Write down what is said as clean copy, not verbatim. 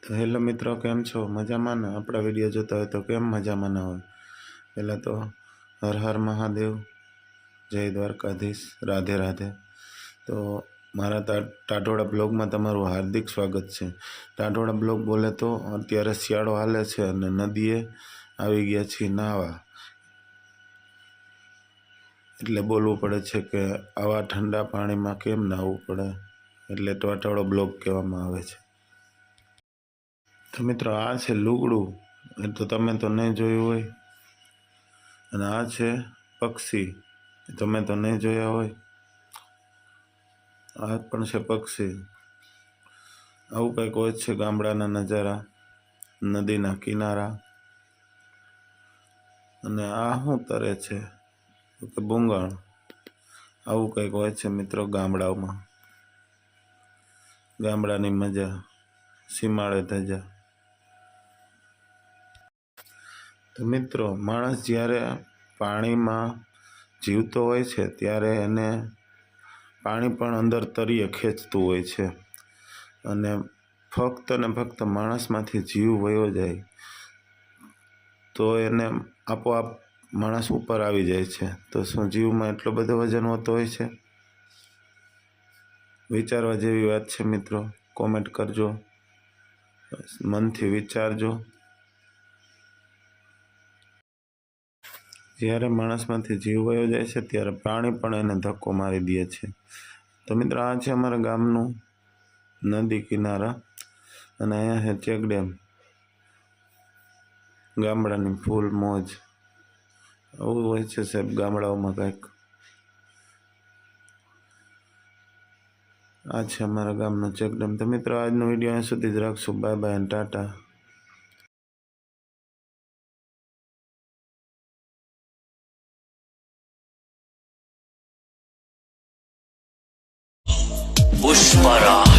તો હેલો મિત્રો, કેમ છો? મજામાં ને? આપણા વિડીયો જોતા હોય તો કેમ મજામાં ના હોય? પહેલાં તો હર હર મહાદેવ, જય દ્વારકાધીશ, રાધે રાધે. તો મારા ટાટોડા બ્લોગમાં તમારું હાર્દિક સ્વાગત છે. ટાટોડા બ્લોગ બોલે તો અત્યારે શિયાળો હાલે છે અને નદીએ આવી ગયા છીએ નાહવા, એટલે બોલવું પડે છે કે આવા ઠંડા પાણીમાં કેમ નાહવું પડે, એટલે ટાટોડો બ્લોગ કહેવામાં આવે છે. તો મિત્રો, આ છે લુગડું, એ તો તમે તો નહીં જોયું હોય. અને આ છે પક્ષી, તમે તો નહીં જોયા હોય. આ પણ છે પક્ષી. આવું કંઈક હોય છે ગામડાના નજારા, નદીના કિનારા. અને આ શું તરે છે કે ભૂંગળ. આવું કંઈક હોય છે મિત્રો ગામડાઓમાં. ગામડાની મજા, સીમાડે ધજા. તો મિત્રો, માણસ જ્યારે પાણીમાં જીવતો હોય છે ત્યારે એને પાણી પણ અંદર તરીએ ખેંચતું હોય છે. અને ફક્ત ને ફક્ત માણસમાંથી જીવ વયો જાય તો એને આપોઆપ માણસ ઉપર આવી જાય છે. તો શું જીવમાં એટલો બધો વજન હોતો હોય છે? વિચારવા જેવી વાત છે મિત્રો. કોમેન્ટ કરજો, મનથી વિચારજો. જ્યારે માણસમાંથી જીવ વયો જાય છે ત્યારે પ્રાણી પણ એને ધક્કો મારી દે છે. તો મિત્રો, આ છે અમારા ગામનું નદી કિનારા, અને અહીંયા છે ચેક ડેમ. ગામડાની ફૂલ મોજ. આવું હોય છે સાહેબ ગામડાઓમાં કંઈક. આ છે અમારા ગામનો ચેક ડેમ. તો મિત્રો, આજનો વિડીયો અહીં સુધી જ રાખશું. બાય બાય અને ટાટા. પુષ્પરાજ.